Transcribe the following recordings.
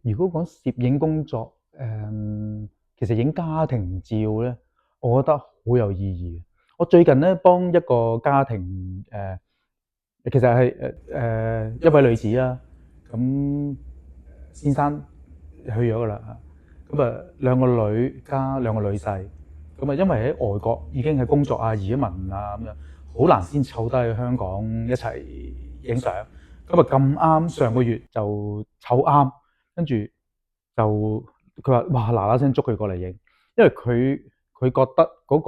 如果講攝影工作，其實影家庭照咧，我覺得好有意義嘅。我最近咧幫一個家庭其實係一位女子啦，咁先生去咗噶啦，咁兩個女加兩個女婿，咁因為喺外國已經係工作啊、移民啊咁樣，好難先湊低去香港一齊影相。咁咁啱上個月就湊啱，跟住就佢話哇嗱嗱聲捉佢過嚟影，因為佢覺得嗰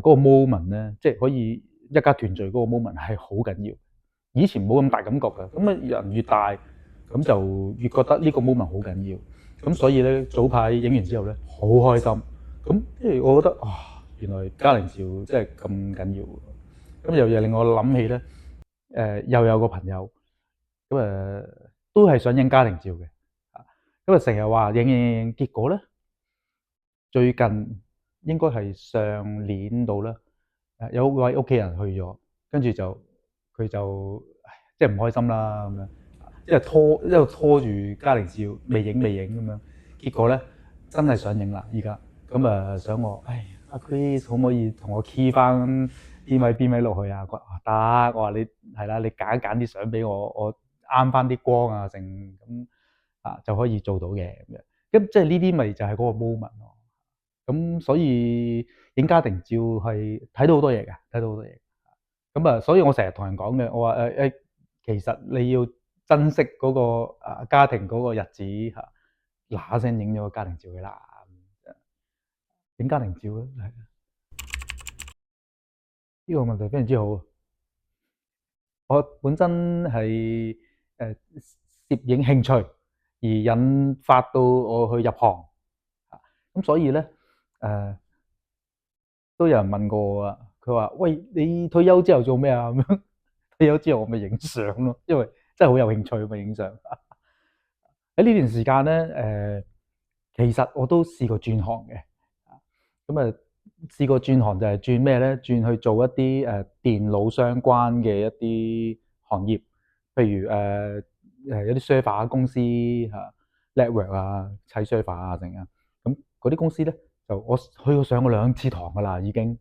個 moment 咧，即係可以一家團聚嗰個 moment 係好緊要。以前冇咁大感覺嘅，咁人越大咁就越覺得呢個 moment 好緊要。咁所以咧早排影完之後咧好開心。咁即係我覺得原來家庭照真係咁緊要。咁又令我諗起咧，又有個朋友咁都係想影家庭照嘅，咁成日話影，結果咧最近應該係上年度啦，有位屋企人去咗，跟住佢就即係唔開心啦咁樣，一路拖住家庭照未影咁樣，結果咧真係想影啦依家，咁想我，阿 Chris 可唔可以同我 key 翻邊位落去啊？佢話得，我話你係啦，你揀一揀啲相俾我啱翻啲光啊成咁就可以做到嘅咁樣，咁即係呢啲咪就係嗰個 moment 咯。咁所以影家庭照係睇到好多嘢嘅，睇到好多嘢。咁所以我成日同人講嘅，我話其實你要珍惜嗰個家庭嗰個日子嚇，嗱嗱聲影咗個家庭照嘅啦。影家庭照咧，呢個問題非常之好。我本身係攝影興趣，而引發到我去入行。咁所以咧都有人問過我啊，佢話：喂，你退休之後做咩啊？咁樣退休之後我咪影相咯，因為真係好有興趣咪影相。喺呢段時間咧，其實我都試過轉行嘅，咁試過轉行就係轉咩咧？轉去做一啲電腦相關嘅一啲行業，譬如有啲 server 公司network 啊，砌 server 啊成啊，咁嗰啲公司咧就我去過上過2次堂噶啦，已經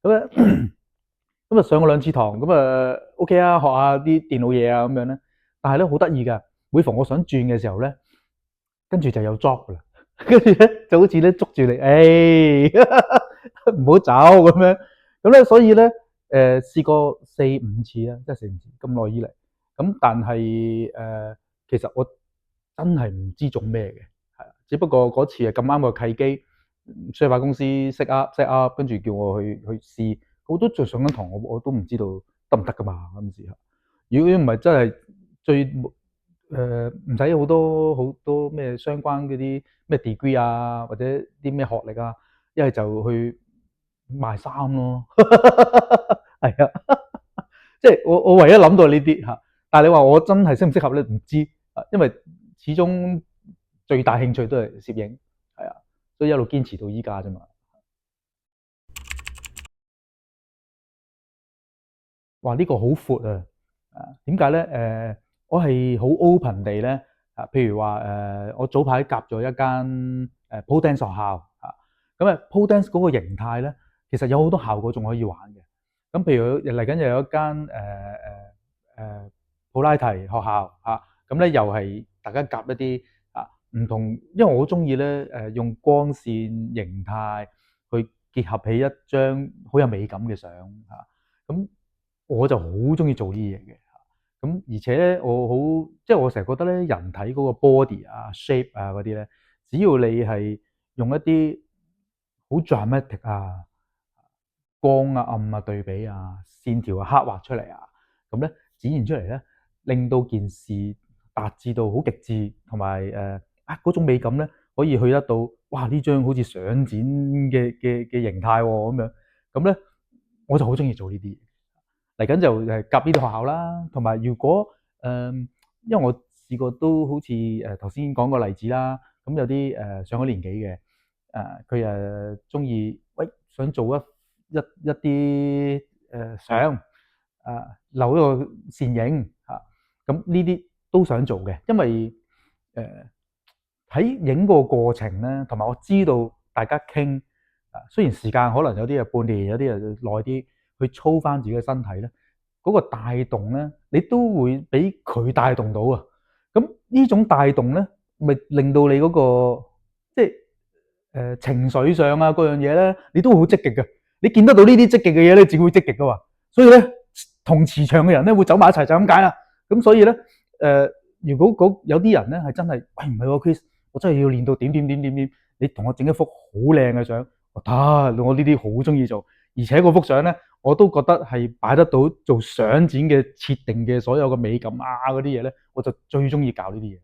咁上過2次堂，OK 啊，學下啲電腦嘢啊咁樣咧，但係咧好得意噶，每逢我想轉嘅時候咧，跟住就有 job 噶啦。跟住咧就好似咧捉住你，唔好走咁樣。咁咧所以咧試過4、5次啦，即係4、5次咁耐以嚟。咁但係其實我真係唔知做咩嘅，係啊。只不過嗰次係咁啱個契機，server 公司 set up，跟住叫我去試，我都仲上緊堂，我都唔知道得唔得噶嘛嗰陣時。如果唔係真係最唔使好多咩相關嗰啲咩 degree 啊，或者啲咩學歷啊，一係就去賣衫咯，係啊，即係我唯一諗到呢啲嚇，但係你話我真係適唔適合咧，唔知啊，因為始終最大興趣都係攝影，係啊，所以一路堅持到依家啫嘛。哇！呢個好闊啊！點解咧？我係好 open 地咧譬如話我早排夾咗一間pole dance 學校pole dance 嗰個形態咧，其實有好多效果仲可以玩嘅。咁譬如嚟緊又有一間普拉提學校咁咧又係大家夾一啲唔同，因為我好中意咧用光線形態去結合起一張好有美感嘅相咁我就好中意做呢啲嘢嘅。咁而且咧，即係我成日覺得咧，人體嗰個 body 啊、shape 啊嗰啲咧，只要你係用一啲好 dramatic 啊、光啊、暗啊、對比啊、線條啊刻畫出嚟咁咧展現出嚟咧，令到件事達至到好極致，同埋嗰種美感咧，可以去得到哇！呢張好似相展嘅形態喎咁樣，咁咧我就好中意做呢啲嘢。嚟緊就夾呢啲學校啦，同埋如果因為我試過都好似頭先講個例子啦，咁有啲上咗年紀嘅佢中意想做一啲相留一個倩影咁呢啲都想做嘅，因為喺影個過程咧，同埋我知道大家傾雖然時間可能有啲係半年，有啲係耐啲，去操翻自己嘅身體咧，嗰個帶動咧，你都會俾佢帶動到啊！咁呢種帶動咧，咪令到你嗰個即係情緒上啊嗰樣嘢咧，你都會好積極嘅。你見得到呢啲積極嘅嘢咧，自己會積極噶嘛。所以咧，同磁場嘅人咧會走埋一齊就咁解啦。咁所以咧，如果有啲人咧係真係，喂唔係喎 Chris，我真係要練到點點點點點，你同我整一幅好靚嘅相，我得，我呢啲好中意做，而且嗰幅相咧，我都覺得係擺得到做相展嘅設定嘅所有嘅美感啊嗰啲嘢咧，我就最中意搞呢啲嘢。